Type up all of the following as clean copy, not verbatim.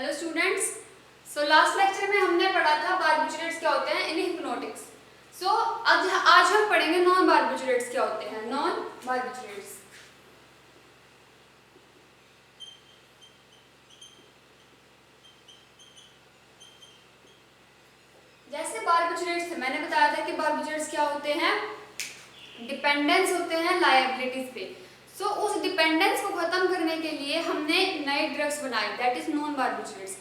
Hello students. Last lecture में हमने पढ़ा था बारबिचुरेट्स क्या होते हैं इन हिप्नोटिक्स। आज हम पढ़ेंगे नॉन बारबिचुरेट्स क्या होते हैं। नॉन बारबिचुरेट्स जैसे बारबिचुरेट्स थे, मैंने बताया था कि बारबिचुरेट्स क्या होते हैं, डिपेंडेंस होते हैं लायबिलिटीज पे। उस डिपेंडेंस को खत्म करने के लिए हमने नए ड्रग्स बनाए, दैट इज नॉन बारबिचुरेट्स।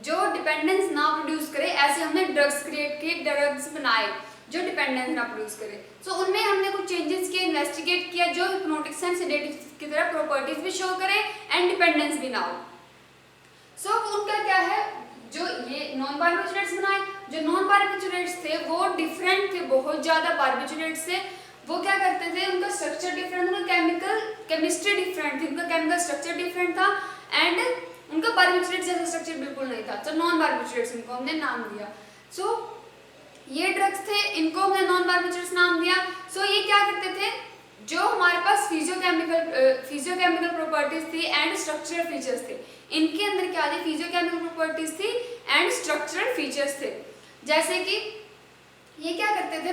जो डिपेंडेंस ना प्रोड्यूस करे, ऐसे हमने ड्रग्स क्रिएट किए, ड्रग्स बनाए जो डिपेंडेंस ना प्रोड्यूस करे। उनमें हमने कुछ चेंजेस किए, इन्वेस्टिगेट किया जो हिप्नोटिक्स एंड सेडेटिव्स की तरह प्रॉपर्टीज भी शो करे एंड डिपेंडेंस भी ना हो। उनका क्या है, जो ये नॉन बारबिचुरेट्स बनाए, जो नॉन बारबिचुरेट्स थे वो डिफरेंट थे बहुत ज्यादा बारबिचुरेट्स से। वो क्या करते थे, उनका स्ट्रक्चर डिफरेंट था, केमिस्ट्री डिफरेंट थी, उनका केमिकल स्ट्रक्चर डिफरेंट था एंड उनका बारबिचुरेट्स जैसा स्ट्रक्चर बिल्कुल नहीं था। तो नॉन बारबिचुरेट्स इनको हमने नाम दिया। ये ड्रग्स थे, इनको हमने नॉन बारबिचुरेट्स नाम दिया। ये क्या करते थे, जो हमारे पास फिजियोकेमिकल प्रॉपर्टीज थी एंड स्ट्रक्चरल फीचर्स थे, इनके अंदर क्या थी, फिजियोकेमिकल प्रॉपर्टीज थी एंड स्ट्रक्चरल फीचर्स थे। जैसे कि ये क्या करते थे,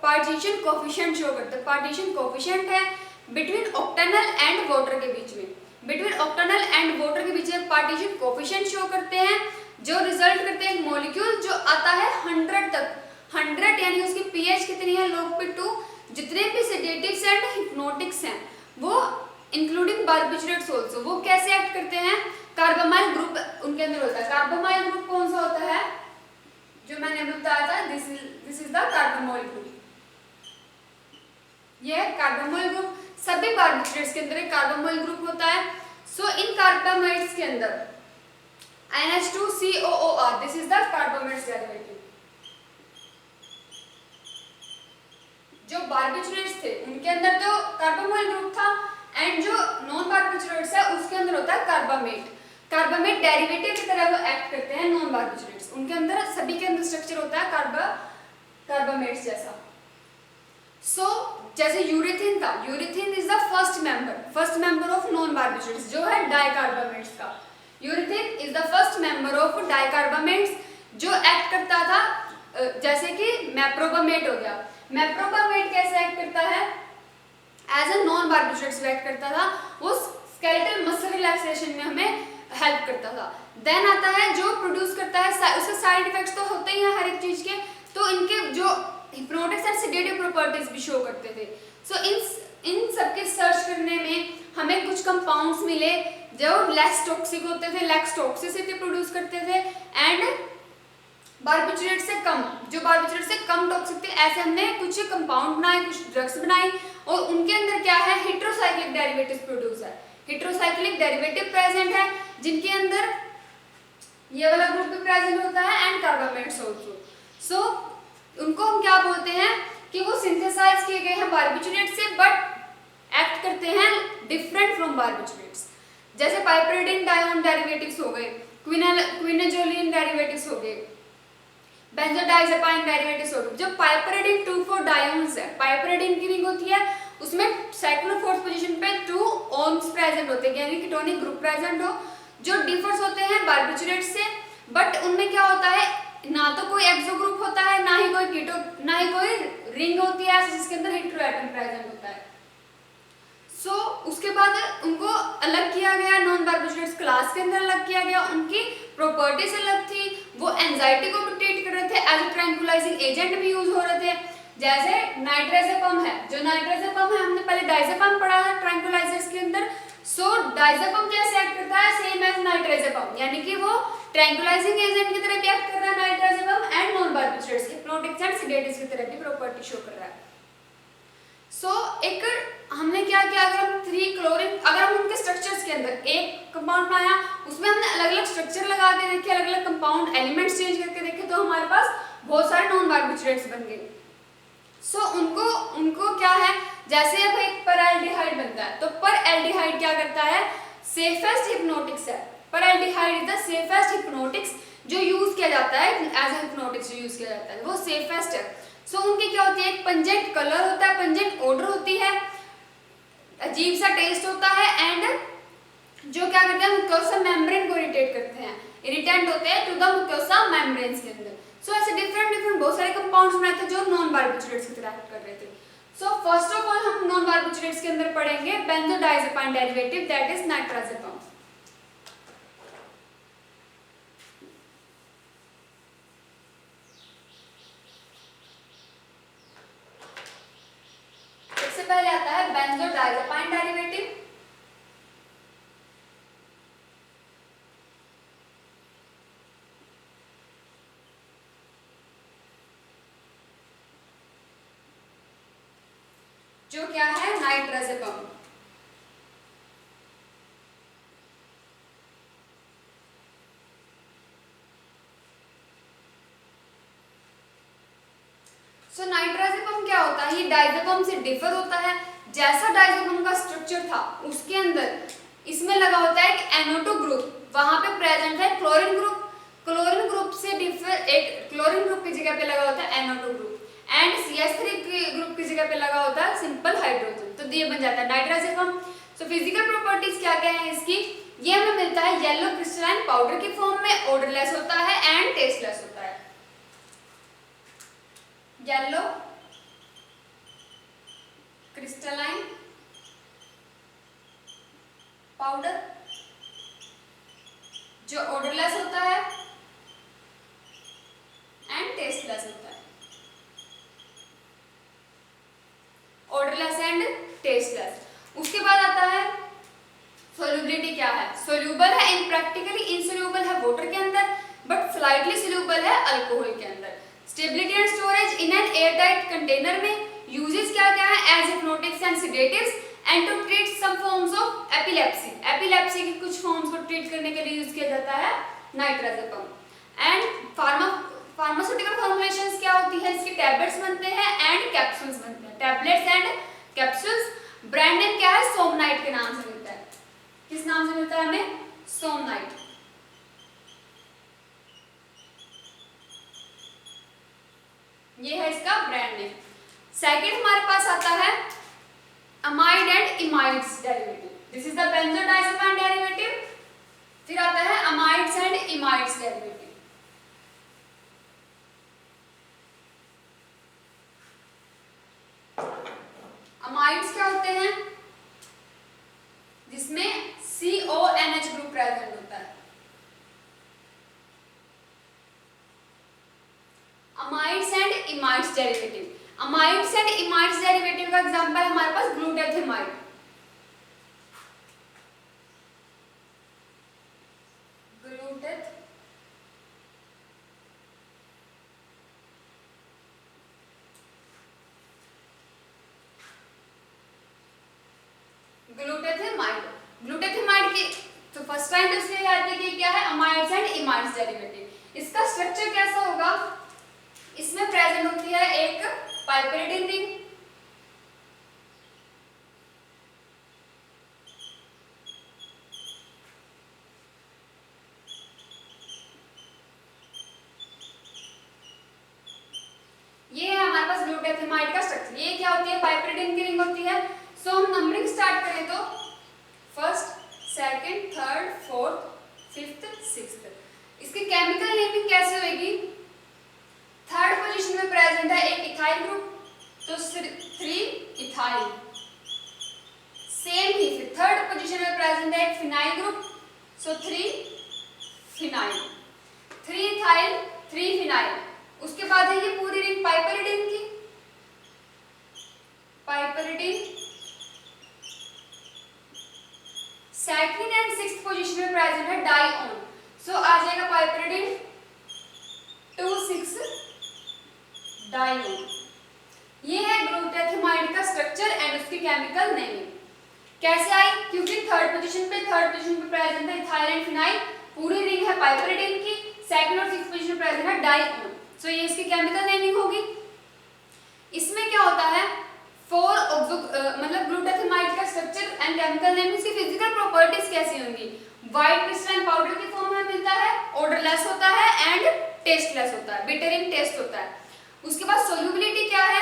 पार्टीशन कोफिशिएंट शो करते। पार्टीशन कोफिशिएंट है बिटवीन ऑक्टेनल एंड वाटर के बीच में, बिटवीन ऑक्टेनल एंड वाटर के बीच में पार्टीशन कोफिशिएंट शो करते हैं, जो रिजल्ट करते हैं एक मॉलिक्यूल जो आता है 100 तक। 100 यानी उसकी पीएच कितनी है, log p 2। जितने भी सेडेटिव्स एंड हिप्नोटिक्स हैं वो इंक्लूडिंग बारबिचुरेट्स आल्सो, वो कैसे एक्ट करते हैं, कार्बामाइल ग्रुप उनके अंदर होता है। कार्बामाइल ग्रुप कौन सा होता है, जो मैंने अभी बताया था, दिस इज द कार्बामाइल ग्रुप। ये कार्बामाइल ग्रुप सभी बारबिचुरेट्स के अंदर एक कार्बामाइल ग्रुप होता है। इन कार्बामाइड्स के अंदर NH2COOR, this is the carbamates derivative. जो बारबिचुरेट्स थे उनके अंदर तो कार्बामाइल ग्रुप था एंड जो नॉन बारबिचुरेट्स है उसके अंदर होता है कार्बामेट। कार्बामेट डेरिवेटिव की तरह वो एक्ट करते हैं नॉन बारबिचुरेट्स। उनके अंदर सभी के अंदर स्ट्रक्चर होता है कार्बामेट्स जैसा। जैसे यूरेथिन था, urethane is the first member of non barbiturates, जो है डाइकार्बामेट्स का। Urethane is the first member of dicarbamates, जो एक्ट करता था जैसे कि मैप्रोबामेट हो गया। मैप्रोबामेट कैसे एक्ट करता है, as a non barbiturates act करता था, वो स्केलेटल मसल रिलैक्सेशन में हमें हेल्प करता था। देन आता है जो प्रोड्यूस करता है, उसके साइड इफेक्ट्स तो होते ही हैं हर एक चीज के, तो इनके जो हिप्नोटिक्स एंड सेडेटिव प्रॉपर्टीज भी शो करते थे। इन सबके सर्च करने में हमें कुछ कंपाउंड्स मिले जो लेस टॉक्सिक होते थे, लेस टॉक्सिसिटी प्रोड्यूस करते थे एंड बारबिचुरेट से कम टॉक्सिक थे। ऐसे हमने कुछ कंपाउंड बनाए, कुछ ड्रग्स बनाई और उनके अंदर क्या है, हेटेरोसाइक्लिक डेरिवेटिव्स प्रोड्यूस है, हेटेरोसाइक्लिक डेरिवेटिव प्रेजेंट है, जिनके अंदर ये वाला ग्रुप भी प्रेजेंट होता है एंड कार्बामेट्स आल्सो। उनको हम क्या बोलते हैं कि वो सिंथेसाइज किए गए हैं बारबिचुरेट से, बट एक्ट करते हैं डिफरेंट फ्रॉम बारबिचुरेट्स। जैसे पाइपरिडीन डायोन डेरिवेटिव्स हो गए, क्विनाजोलिन डेरिवेटिव्स हो गए, बेंजोडाइजेपाइन डेरिवेटिव्स हो गए। जो पाइपरिडीन 2,4 डायोन्स है, पाइपरिडीन की रिंग होती है, उसमें साइक्लो 4th पोजीशन पे 2 ऑन्स प्रेजेंट होते हैं, यानी कीटोनिक ग्रुप प्रेजेंट हो, जो डिफर्स होते हैं बारबिचुरेट से। बट उनमें क्या होता है, ना तो कोई एक्सो ग्रुप होता है, ना ही कोई रिंग होती है जिसके अंदर हेटेरोएटम प्रेजेंट होता है। उसके बाद उनको अलग किया गया, नॉन बारबिचुरेट्स क्लास के अंदर अलग किया गया। उनकी प्रॉपर्टीज अलग थी, वो एंजाइटी को भी ट्रीट कर रहे थे, एज अ ट्रैंकुलाइजिंग एजेंट भी यूज हो रहे थे। जैसे नाइट्राजेपम है, जो नाइट्राजेपम है हमने पहले डाइजेपम पढ़ा है ट्रैंकुलाइजर्स के अंदर। डाइजेपम जैसे एक्ट करता है सेम एज नाइट्राजेपम, यानी कि वो ट्रैंकुलाइजिंग एजेंट की तरह भी एक्ट कर रहा है nitrazepam and non barbiturates hypnotics and sedatives की तरह भी प्रॉपर्टी शो कर रहा है। एक हमने क्या किया, अगर हम 3 क्लोरीन, अगर हम उनके स्ट्रक्चर्स के अंदर एक कंपाउंड बनाया, उसमें हमने अलग अलग स्ट्रक्चर लगा के देखे, अलग अलग कंपाउंड एलिमेंट्स चेंज करके देखे, तो हमारे पास बहुत सारे नॉन बारबिचुरेट्स बन गए। उनको क्या है, जैसे अब एक परएल्डिहाइड बनता है, तो परएल्डिहाइड क्या करता है, सेफेस्ट हिप्नोटिक्स है। परएल्डिहाइड इज द सेफेस्ट हिप्नोटिक्स जो यूज किया जाता है, एज अ हिप्नोटिक्स जो यूज किया जाता है वो सेफेस्ट है। उनकी क्या होती है, एक पंजेंट कलर होता है, पंजेंट ऑर्डर होती है, अजीब सा टेस्ट होता है एंड जो क्या करते हैं, मुकोसा मेम्ब्रेन को इरिटेट करते हैं, इरिटेंट होते हैं टू द मुकोसा मेम्ब्रेन्स के अंदर। सो ऐसे डिफरेंट बहुत सारे कंपाउंड्स बनाए थे जो नॉन बारबिचुरेट्स की तरह एक्ट कर रहे थे। सो फर्स्ट ऑफ ऑल हम नॉन बारबिचुरेट्स के अंदर पढ़ेंगे बेंजोडाइजेपाइन डेरिवेटिव, दैट इज नाइट्राजेपाम। सबसे पहले आता है बेंजोडाइजेपाइन डेरिवेटिव। जो क्या है, नाइट्राजेपाम। सो नाइट्राजेपाम क्या होता है, ये डायजेपाम से डिफर होता है। जैसा डायजेपाम का स्ट्रक्चर था उसके अंदर इसमें लगा होता है एक NO2 ग्रुप, वहां पे प्रेजेंट है क्लोरीन ग्रुप। क्लोरीन ग्रुप से डिफर एक क्लोरीन ग्रुप की जगह पे लगा होता है NO2 group, and CH3 group की जगह पे लगा होता है सिंपल हाइड्रोजन। तो ये बन जाता है नाइट्राजेपाम। सो फिजिकल प्रॉपर्टीज क्या क्या है इसकी, ये हमें मिलता है येलो क्रिस्टलाइन पाउडर की फॉर्म में, ऑर्डरलेस होता है एंड टेस्टलेस होता है। येलो क्रिस्टलाइन पाउडर जो ऑर्डरलेस होता है एंड टेस्टलेस होता है, ऑर्डरलेस एंड टेस्टलेस। उसके बाद आता है सोल्यूबिलिटी क्या है, सोल्यूबल है इन प्रैक्टिकली इनसोल्यूबल है वाटर के अंदर, बट स्लाइटली सोल्यूबल है अल्कोहल के अंदर। Stability and storage in an airtight container में। यूजेस क्या क्या है, as hypnotics and sedatives and to treat some forms of epilepsy. Epilepsy के कुछ फॉर्म्स को ट्रीट करने के लिए यूज किया जाता है नाइट्राजेपाम। एंड फार्मास्यूटिकल फॉर्मुलेशंस क्या होती है, इसके टैबलेट्स बनते हैं एंड कैप्सूल्स बनते हैं, tablets and capsules. Brand name क्या है, सोमनाइट के नाम से मिलता है। किस नाम से मिलता है हमें, सोमनाइट। ये है इसका ब्रांड नेम। सेकंड हमारे पास आता है amide and imides derivative, this is the benzodiazepine derivative. फिर आता है amides and imides derivative. Amides क्या होते हैं, जिसमें CONH ग्रुप प्रेजेंट होता है। Amides and imides derivative. Amides and imides derivative का एग्जांपल हमारे पास ग्लूटाथेमाइड। ग्लूटाथेमाइड। ग्लूटाथेमाइड की तो फर्स्ट टाइम इसलिए याद है कि क्या है, अमाइड्स एंड इमाइड्स डेरिवेटिव। इसका स्ट्रक्चर कैसा होगा, इसमें प्रेजेंट होती है एक पाइपरिडिन रिंग, ये है हमारे पास ग्लूटाथेमाइड का स्ट्रक्चर। ये क्या होती है, पाइपरिडिन की रिंग होती है। सो हम नंबरिंग स्टार्ट करें तो first, second, third, fourth, fifth, sixth. इसकी केमिकल नेमिंग कैसे होगी, थर्ड पोजीशन में प्रेजेंट है एक इथाइल ग्रुप, तो 3 इथाइल। सेम ही फिर थर्ड पोजीशन में प्रेजेंट है एक फिनाइल ग्रुप, सो 3 फिनाइल। 3 ethyl 3 phenyl. उसके बाद है ये पूरी रिंग पाइपरिडिन की, पाइपरिडिन। सेकंड एंड सिक्स्थ पोजीशन में प्रेजेंट है डाइओन, सो आ जाएगा पाइपरिडिन 2,6 डाइओन। ये है ग्लूटाथेमाइड का स्ट्रक्चर एंड उसकी केमिकल नेमिंग। कैसे आई, क्योंकि थर्ड पोजीशन पे प्रेजेंट है इथाइल एंड फिनाइल, पूरी रिंग है पाइपरिडिन की, सेकंड और सिक्स्थ पोजीशन पे प्रेजेंट है डाइओन, सो ये इसकी केमिकल नेमिंग होगी। इसमें क्या होता है, मतलब ग्लूटाथेमाइड का स्ट्रक्चर एंड केमिकल नेम, इसकी फिजिकल प्रॉपर्टीज कैसी होंगी, व्हाइट क्रिस्टलाइन पाउडर की फॉर्म में मिलता है, ऑर्डरलेस होता है एंड टेस्टलेस होता है, बिटर इन टेस्ट होता है। उसके बाद सोल्यूबिलिटी क्या है,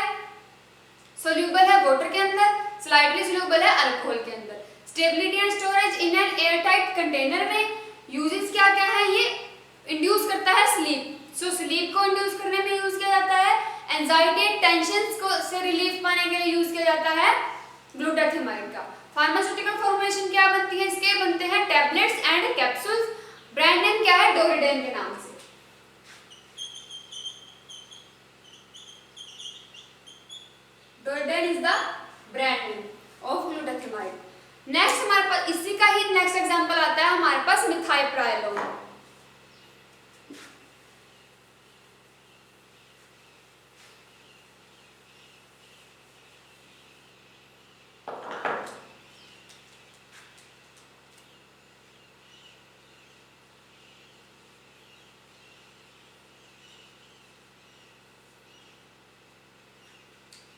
सोल्यूबल है वाटर के अंदर, स्लाइटली सोल्यूबल है अल्कोहल के अंदर। Stability and storage in an air tight container में यूजेस क्या क्या है, ये इंड्यूस करता है स्लीप, सो स्लीप को इंड्यूस करने में यूज किया जाता है। एंजाइटी टेंशन को से रिलीफ पाने के लिए यूज किया जाता है ग्लूटाथियोनाइड का। फार्मास्यूटिकल फॉर्मुलेशन क्या बनती है, इसके बनते हैं tablets and capsules. Brand name क्या है, डोरिडेन के नाम से। Doriden is the brand name of glutethimide. Next हमारे पास इसी का ही नेक्स्ट एग्जांपल आता है हमारे पास मिथाइलप्राइलोन।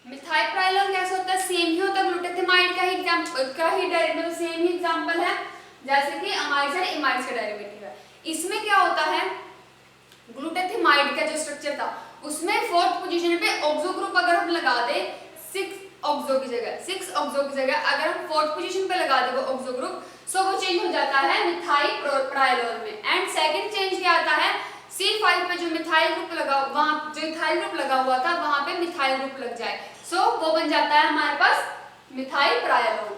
मिथाइलप्राइलोन कैसे होता है, सेम ही होता है ग्लूटाथियोनाइड का ही मतलब सेम ही एग्जांपल है जैसे कि अमाइड्स और इमाइड्स का डेरिवेटिव है। इसमें क्या होता है, ग्लूटाथियोनाइड का जो स्ट्रक्चर था उसमें फोर्थ पोजीशन पे ऑक्सो ग्रुप अगर हम लगा दे 6 ऑक्सो की जगह अगर हम फोर्थ पोजीशन पे लगा दे वो ऑक्सो ग्रुप, सो वो चेंज हो जाता है मिथाइलप्राइलोन में। एंड सेकंड चेंज क्या आता है, C5 पे जो मिथाइल ग्रुप लगा हुआ था वहां पे मिथाइल ग्रुप लग जाए, सो वो बन जाता है हमारे पास मिथाइलप्राइलोन।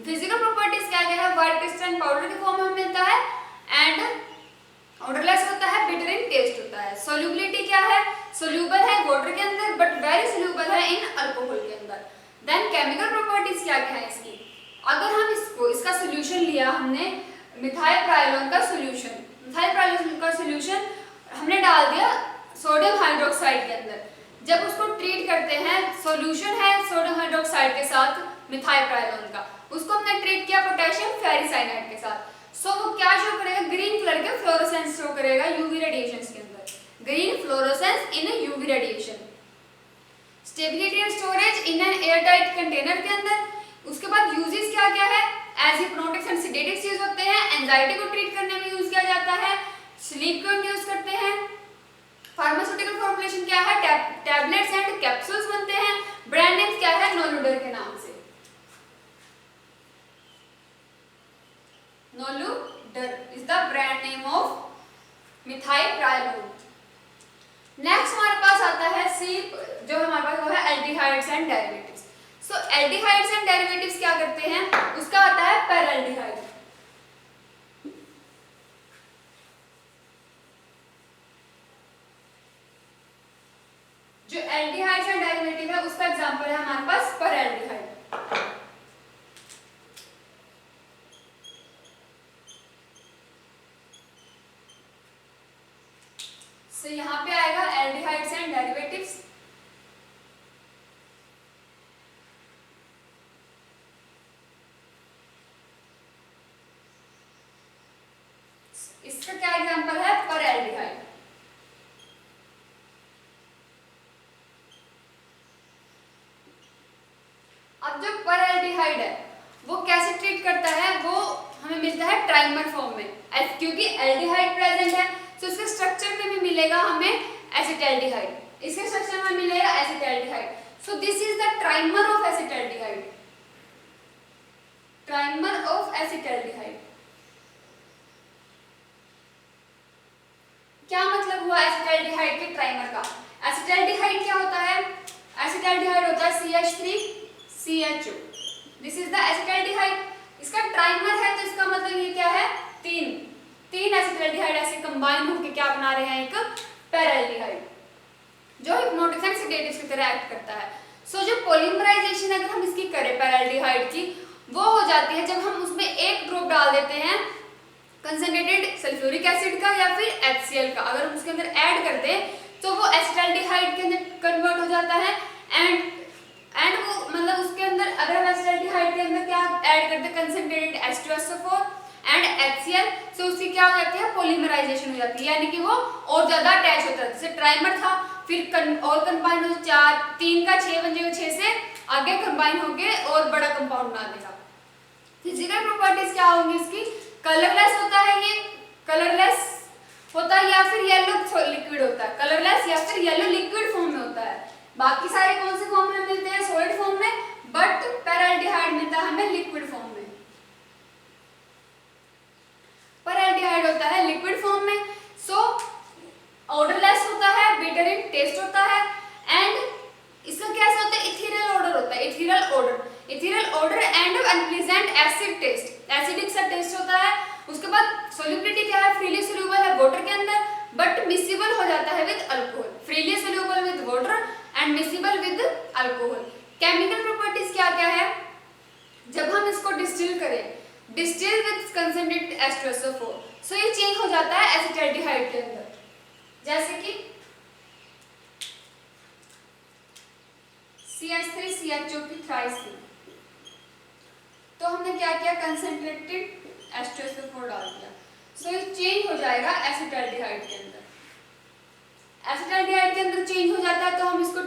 फिजिकल प्रॉपर्टीज क्या क्या है, व्हाइट क्रिस्टल पाउडर के फॉर्म में मिलता है एंड ऑर्डरलेस होता है, बिटर इन टेस्ट होता है। सोल्यूबिलिटी क्या है, सोल्यूबल है वाटर के अंदर बट वेरी सोल्यूबल है इन अल्कोहल के अंदर। देन केमिकल प्रॉपर्टीज क्या क्या है इसकी, अगर हम इसका सॉल्यूशन लिया हमने मिथाइलप्राइलोन का सॉल्यूशन हमने डाल दिया सोडियम हाइड्रोक्साइड के अंदर, जब उसको ट्रीट करते हैं, सॉल्यूशन है सोडियम हाइड्रोक्साइड के साथ मिथाइलप्राइलोन का, उसको हमने ट्रीट किया पोटेशियम फेरिसाइनाइड के साथ, सो वो क्या शो करेगा, ग्रीन कलर के फ्लोरोसेंस शो करेगा यूवी रेडिएशंस के अंदर, green fluorescence in UV radiation. Stability and storage in an air tight container के अंदर। उसके बाद यूजेस क्या क्या है, as hypnotics and sedatives use होते हैं, एंजाइटी को ट्रीट करने में यूज किया जाता है, स्लीप को इंड्यूस करते हैं। फार्मास्यूटिकल फॉर्मुलेशन क्या है, टैबलेट्स एंड कैप्सूल्स बनते हैं। ब्रांड नेम क्या है, नोलुडर के नाम से, Noludar is the brand name of methyprylon. Next हमारे पास आता है जो हमारे पास वो है aldehydes and derivatives. So aldehydes and derivatives क्या करते हैं, उसका आता है पैराल्डिहाइड। जो एल्डिहाइड्स एंड डेरिवेटिव है उसका एग्जांपल है हमारे पास पैराल्डिहाइड। सो यहाँ पे आएगा एल्डिहाइड्स एंड डेरिवेटिव्स। इसका क्या एग्जांपल है, पैराल्डिहाइड। अब जो पैराल्डिहाइड है वो कैसे ट्रीट करता है, वो हमें मिलता है ट्राइमर फॉर्म में, क्योंकि एल्डिहाइड प्रेजेंट है तो इसके स्ट्रक्चर में भी मिलेगा हमें एसिटाल्डिहाइड, इसके स्ट्रक्चर में मिलेगा acetaldehyde. So this is the trimer of acetaldehyde, trimer of acetaldehyde. क्या मतलब हुआ एसिटाल्डिहाइड के ट्राइमर का, एसिटाल्डिहाइड क्या होता है, एसिटाल्डिहाइड होता है CH3CHO, this is the acetaldehyde. इसका ट्राइमर है तो इसका मतलब ये क्या है, तीन एसिटाल्डिहाइड ऐसे कंबाइन होकर क्या बना रहे हैं, एक पैराल्डिहाइड जो हिप्नोटिक्स एंड सेडेटिव्स की तरह एक्ट करता है। सो जो पॉलीमराइजेशन अगर हम इसकी करें पैराल्डिहाइड की, वो हो जाती है जब हम उसमें एक ड्रॉप डाल देते हैं कंसंट्रेटेड सल्फ्यूरिक एसिड का या फिर HCl का, अगर हम उसके अंदर ऐड कर दें तो वो एसिटाल्डिहाइड के अंदर कन्वर्ट हो जाता है। एंड वो मतलब उसके अंदर अगर हम एसिटाल्डिहाइड के अंदर क्या ऐड करते हैं, कंसंट्रेटेड H2SO4 एंड HCl, सो उसकी क्या हो जाती है, पॉलीमराइजेशन हो जाती है, यानी कि वो और ज्यादा अटैच होता है। जैसे ट्राइमर था फिर और कंबाइन हो 3 का 6 बन जाएगा, 6 से आगे कंबाइन होके और बड़ा कंपाउंड बना देगा। फिजिकल प्रॉपर्टीज क्या होंगी इसकी, कलरलेस होता है, ये कलरलेस होता है या फिर येलो लिक्विड होता है, कलरलेस या फिर येलो लिक्विड फॉर्म में होता है। बाकी सारे कौन से फॉर्म में मिलते हैं, सॉलिड फॉर्म में, बट पैराल्डिहाइड मिलता है हमें लिक्विड फॉर्म में। सोल्यूबिलिटी क्या है, फ्रीली सोल्यूबल है वाटर के अंदर बट मिसिबल हो जाता है with alcohol, freely soluble with water and miscible with alcohol. Chemical properties क्या क्या है, जब हम इसको डिस्टिल करें, डिस्टिल विद कंसंट्रेटेड H2SO4, सो ये चेंज हो जाता है एसिटाल्डिहाइड के अंदर, जैसे कि CH3CHO की थ्राइसिन। तो हमने क्या किया, कंसंट्रेटेड H2SO4 डाल दिया, सो ये चेंज हो जाएगा एसिटाल्डिहाइड के अंदर। एसिटाल्डिहाइड के अंदर चेंज हो जाता है तो हम इसको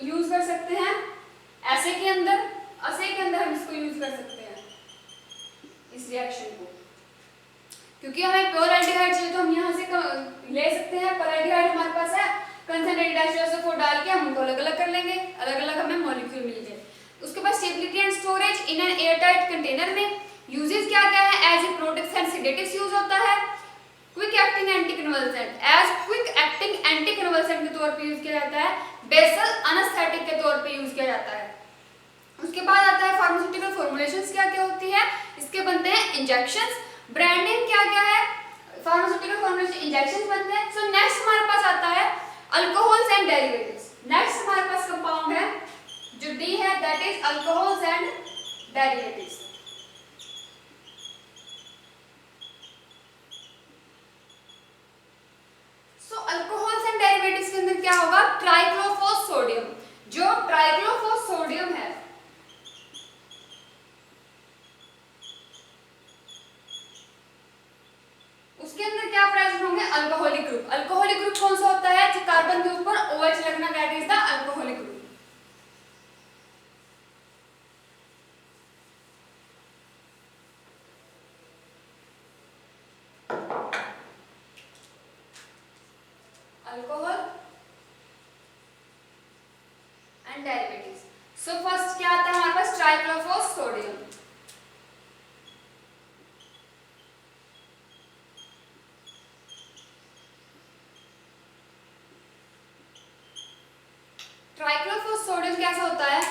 यूज कर सकते हैं एसे के अंदर, असे के अंदर हम इसको यूज कर सकते हैं इस रिएक्शन को, क्योंकि हमें प्योर एल्डिहाइड चाहिए तो हम यहाँ से ले सकते हैं, पर एल्डिहाइड हमारे पास है, कंसंट्रेटेड H2SO4 डाल के हम उनको अलग अलग कर लेंगे, अलग अलग हमें मॉलिक्यूल मिल गए। उसके बाद stability and storage in an airtight container में यूजेस क्या क्या है, as a protects and sedatives use होता है, quick acting anticonvulsant, as quick acting anticonvulsant के तौर पे यूज किया जाता है, बेसल एनेस्थेटिक के तौर पे यूज किया जाता है। उसके बाद आता है फार्मास्यूटिकल फॉर्मुलेशंस क्या क्या होती है, इसके बनते हैं इंजेक्शंस, ब्रांड नेम क्या क्या है, फार्मास्यूटिकल फॉर्मुलेशन इंजेक्शंस बनते हैं। सो नेक्स्ट हमारे पास आता है अल्कोहल्स एंड डेरिवेटिव्स। नेक्स्ट हमारे पास कंपाउंड है जो डी है, that is alcohols and derivatives. So alcohols and derivatives के अंदर क्या होगा, ट्राइक्लोफॉस्सोडियम, जो ट्राइक्लोफॉस्सोडियम है उसके अंदर क्या प्रेजेंट होंगे, अल्कोहलिक ग्रुप। अल्कोहलिक ग्रुप कौन सा होता है, जो कार्बन के ऊपर OH लगना, that is the alcoholic group. Alcohol and derivatives. So first क्या आता है हमारे पास, ट्राइक्लोफॉस्सोडियम। ट्राइक्लोफॉस्सोडियम कैसा होता है,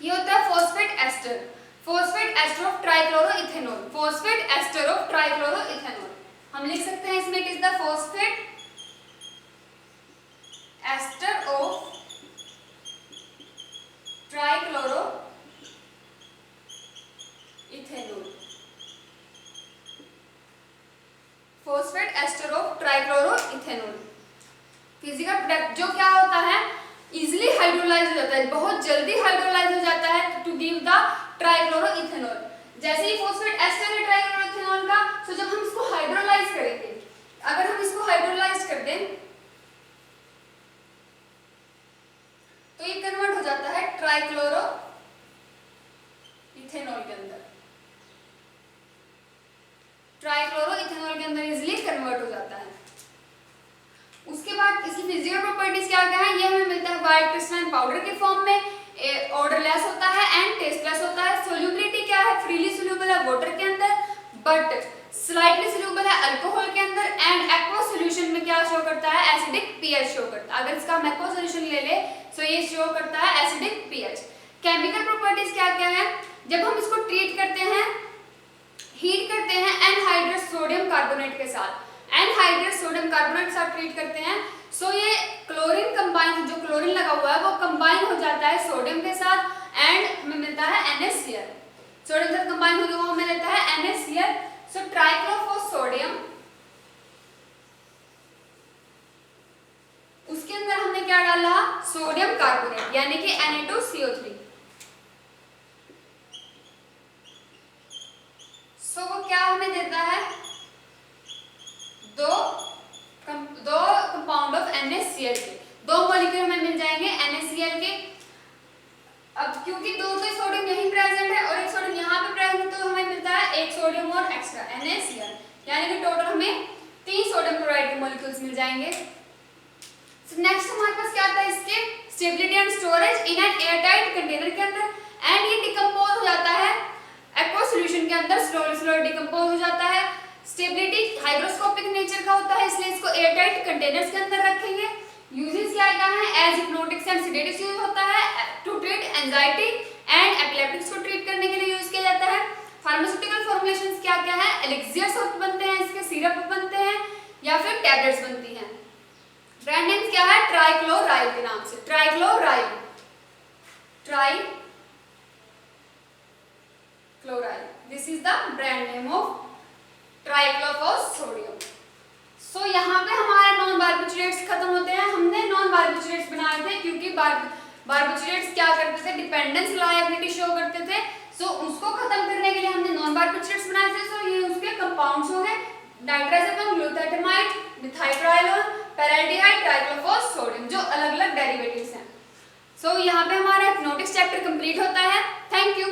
ये होता है phosphate ester, phosphate ester of trichloroethanol, phosphate ester of trichloroethanol. हम लिख सकते हैं इसमें, it is the phosphate ester of trichloroethanol. Phosphate ester of trichloroethanol physical product जो क्या होता है, इजिली हाइड्रोलाइज हो जाता है, बहुत जल्दी हाइड्रोलाइज हो जाता है टू गिव द ट्राइक्लोरोइथेनॉल। जैसे ही फॉस्फेट एस्टर है ट्राइक्लोरोइथेनॉल का, तो जब हम इसको हाइड्रोलाइज करेंगे, अगर हम इसको हाइड्रोलाइज कर दें तो ये कन्वर्ट हो जाता है ट्राइक्लोरोइथेनॉल के अंदर, ट्राइक्लोरोइथेनॉल के अंदर इजिली कन्वर्ट हो जाता है। उसके बाद इसकी फिजिकल प्रॉपर्टीज क्या क्या है, ये हमें मिलता है व्हाइट क्रिस्टलाइन पाउडर के फॉर्म में, ऑर्डरलेस होता है एंड टेस्टलेस होता है। सोल्यूबिलिटी क्या है, फ्रीली सोल्यूबल है वाटर के अंदर बट स्लाइटली सोल्यूबल है अल्कोहल के अंदर, एंड एक्वा सॉल्यूशन में क्या शो करता है, एसिडिक पीएच शो करता है। अगर इसका हम एक्वा सॉल्यूशन ले ले तो ये शो करता है एसिडिक पीएच। केमिकल प्रॉपर्टीज क्या क्या है, जब हम इसको ट्रीट करते हैं, हीट करते हैं एनहाइड्रस सोडियम कार्बोनेट के साथ, एनहाइड्रस सोडियम कार्बोनेट के साथ ट्रीट करते हैं, सो ये क्लोरीन कंबाइन, जो क्लोरीन लगा हुआ है वो कंबाइन हो जाता है सोडियम के साथ एंड हमें मिलता है NaCl। सोडियम के साथ कंबाइन हो गया वो हमें देता है NaCl। सो ट्राइक्लोफॉस्सोडियम, उसके अंदर हमने क्या डाला, सोडियम कार्बोनेट यानी कि Na2CO3। सो वो क्या हमें देता है, दो कंपाउंड ऑफ NaCl के, दो मॉलिक्यूल हमें मिल जाएंगे NaCl के। अब क्योंकि दो तो सोडियम यहीं प्रेजेंट है और एक सोडियम यहाँ पे प्रेजेंट है, तो हमें मिलता है एक सोडियम और एक्स्ट्रा NaCl, यानी कि टोटल हमें 3 सोडियम क्लोराइड के मॉलिक्यूल्स मिल जाएंगे। नेक्स्ट हमारे पास क्या आता है, इसके stability and storage in an airtight container के अंदर, एंड ये डिकम्पोज हो जाता है एक्वा सॉल्यूशन के अंदर, स्लोली डिकम्पोज हो जाता है। स्टेबिलिटी हाइग्रोस्कोपिक नेचर का होता है, इसलिए इसको एयरटाइट कंटेनर्स के अंदर रखेंगे। यूजेस क्या क्या है, as hypnotics and sedatives use होता है, to treat anxiety and epileptics को ट्रीट करने के लिए यूज किया जाता है। फार्मास्यूटिकल फॉर्मुलेशंस क्या क्या है, एलिक्सियर्स बनते हैं, इसके सिरप बनते हैं या फिर टैबलेट्स बनती हैं। ब्रांड नेम क्या है, ट्राइक्लोराइल के नाम से, trichloryl, trichloryl, this is the brand name of triclofos sodium. So यहाँ पे हमारे नॉन बारबिचुरेट्स खत्म होते हैं। हमने नॉन बारबिचुरेट्स बनाए थे क्योंकि बारबिचुरेट्स क्या करते थे, डिपेंडेंस लायबिलिटी शो करते थे। सो उसको खत्म करने के लिए हमने नॉन बारबिचुरेट्स बनाए थे। सो ये उसके कंपाउंड्स हो गए, नाइट्राजेपम, ग्लूटामाइड, मिथाइलट्राइलोन, पैराल्डिहाइड, ट्राइक्लोफॉस्फोडियम, जो अलग अलग डेरिवेटिव्स हैं। सो यहाँ पे हमारा हिप्नोटिक्स चैप्टर कंप्लीट होता है। Thank you.